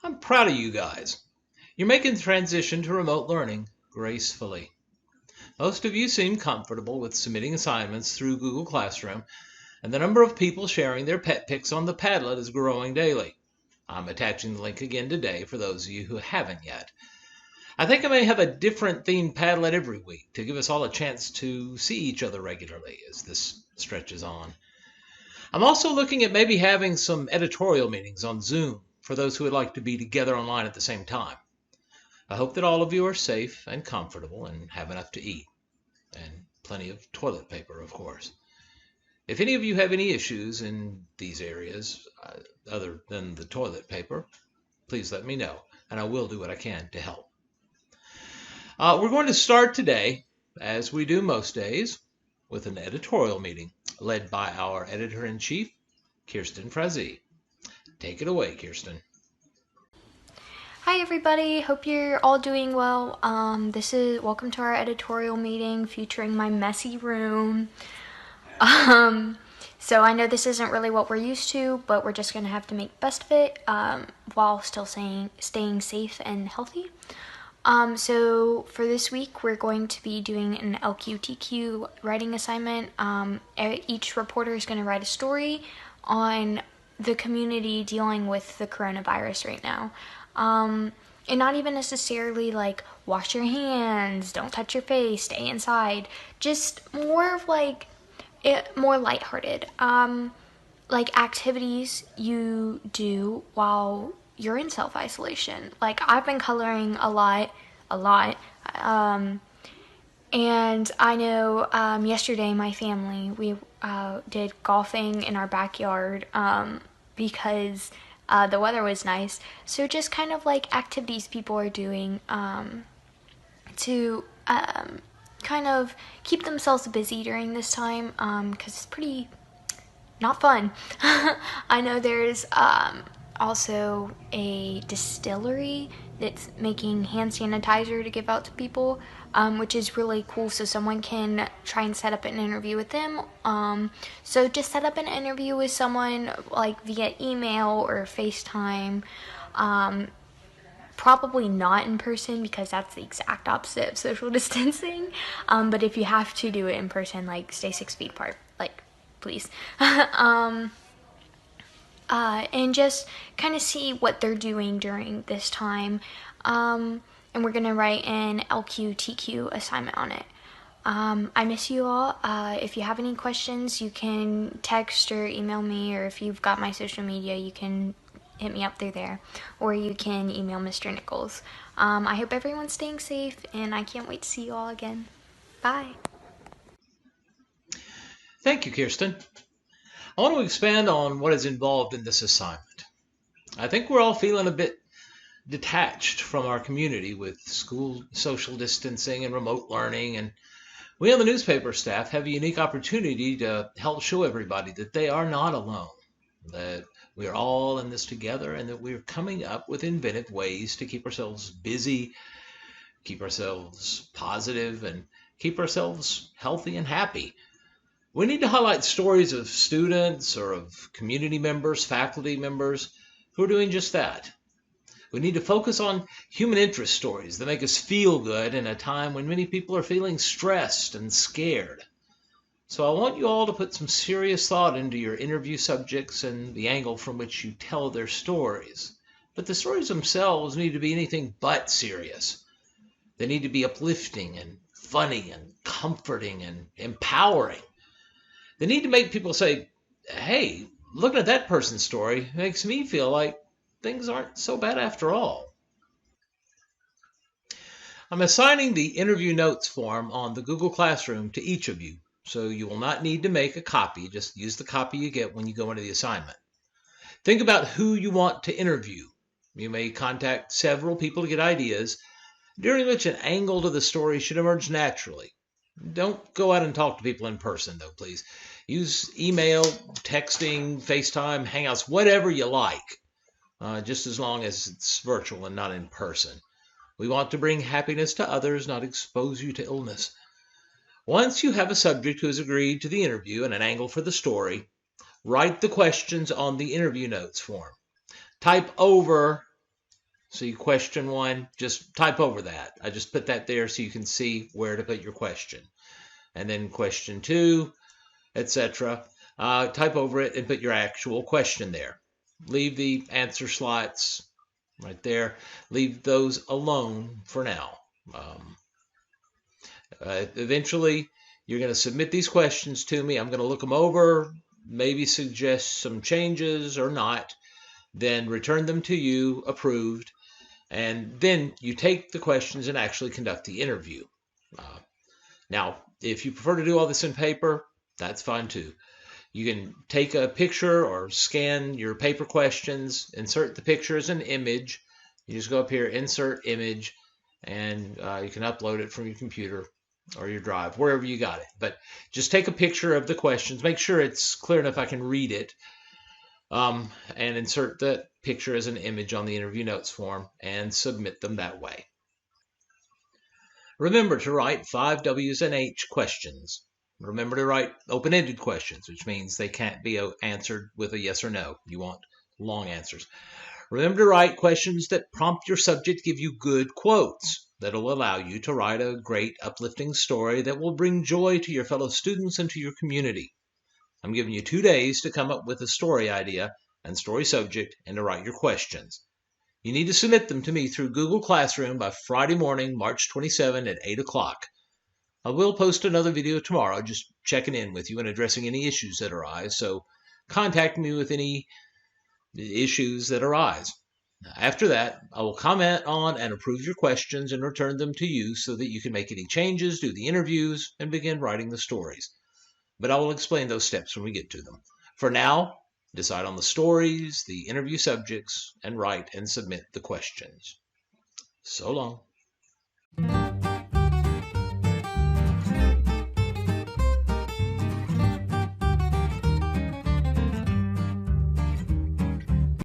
I'm proud of you guys. You're making the transition to remote learning gracefully. Most of you seem comfortable with submitting assignments through Google Classroom, and the number of people sharing their pet pics on the Padlet is growing daily. I'm attaching the link again today for those of you who haven't yet. I think I may have a different themed Padlet every week to give us all a chance to see each other regularly as this stretches on. I'm also looking at maybe having some editorial meetings on Zoom for those who would like to be together online at the same time. I hope that all of you are safe and comfortable and have enough to eat, and plenty of toilet paper, of course. If any of you have any issues in these areas other than the toilet paper, please let me know, and I will do what I can to help. We're going to start today, as we do most days, with an editorial meeting led by our editor-in-chief, Kirsten Frazee. Take it away, Kirsten. Hi everybody, hope you're all doing well. Welcome to our editorial meeting featuring my messy room. So I know this isn't really what we're used to, but we're just gonna have to make the best of it while still staying safe and healthy. So for this week, we're going to be doing an LQTQ writing assignment. Each reporter is going to write a story on the community dealing with the coronavirus right now. And not even necessarily like wash your hands, don't touch your face, stay inside. Just more of like more lighthearted. Like activities you do while you're in self-isolation. Like I've been coloring a lot. And I know yesterday my family, we did golfing in our backyard because the weather was nice. So just kind of like activities people are doing to kind of keep themselves busy during this time because it's pretty not fun. I know there's also a distillery that's making hand sanitizer to give out to people, which is really cool. So someone can try and set up an interview with them. So just set up an interview with someone like via email or FaceTime. Probably not in person because that's the exact opposite of social distancing. But if you have to do it in person, like stay 6 feet apart, like please. And just kind of see what they're doing during this time. And we're going to write an LQTQ assignment on it. I miss you all. If you have any questions, you can text or email me, or if you've got my social media, you can hit me up through there, or you can email Mr. Nichols. I hope everyone's staying safe, and I can't wait to see you all again. Bye. Thank you, Kirsten. I want to expand on what is involved in this assignment. I think we're all feeling a bit detached from our community with school social distancing and remote learning, and we on the newspaper staff have a unique opportunity to help show everybody that they are not alone, that we're all in this together, and that we're coming up with inventive ways to keep ourselves busy, keep ourselves positive, and keep ourselves healthy and happy. We need to highlight stories of students or of community members, faculty members who are doing just that. We need to focus on human interest stories that make us feel good in a time when many people are feeling stressed and scared. So I want you all to put some serious thought into your interview subjects and the angle from which you tell their stories. But the stories themselves need to be anything but serious. They need to be uplifting and funny and comforting and empowering. They need to make people say, hey, looking at that person's story makes me feel like things aren't so bad after all. I'm assigning the interview notes form on the Google Classroom to each of you, so you will not need to make a copy. Just use the copy you get when you go into the assignment. Think about who you want to interview. You may contact several people to get ideas, during which an angle to the story should emerge naturally. Don't go out and talk to people in person, though, please. Use email, texting, FaceTime, Hangouts, whatever you like, just as long as it's virtual and not in person. We want to bring happiness to others, not expose you to illness. Once you have a subject who has agreed to the interview and an angle for the story, write the questions on the interview notes form. Type over So you question 1, just type over that. I just put that there so you can see where to put your question. And then question 2, etc. Type over it and put your actual question there. Leave the answer slots right there. Leave those alone for now. Eventually, you're going to submit these questions to me. I'm going to look them over, maybe suggest some changes or not, then return them to you approved, and then you take the questions and actually conduct the interview. Now, if you prefer to do all this in paper, that's fine too. You can take a picture or scan your paper questions, insert the picture as an image. You just go up here, insert image, and you can upload it from your computer or your drive, wherever you got it. But just take a picture of the questions. Make sure it's clear enough I can read it. And insert that picture as an image on the interview notes form and submit them that way. Remember to write 5 W's and H questions. Remember to write open-ended questions, which means they can't be answered with a yes or no. You want long answers. Remember to write questions that prompt your subject, give you good quotes that'll allow you to write a great, uplifting story that will bring joy to your fellow students and to your community. I'm giving you 2 days to come up with a story idea and story subject and to write your questions. You need to submit them to me through Google Classroom by Friday morning, March 27 at 8 o'clock. I will post another video tomorrow just checking in with you and addressing any issues that arise, so contact me with any issues that arise. After that, I will comment on and approve your questions and return them to you so that you can make any changes, do the interviews, and begin writing the stories. But I will explain those steps when we get to them. For now, decide on the stories, the interview subjects, and write and submit the questions. So long.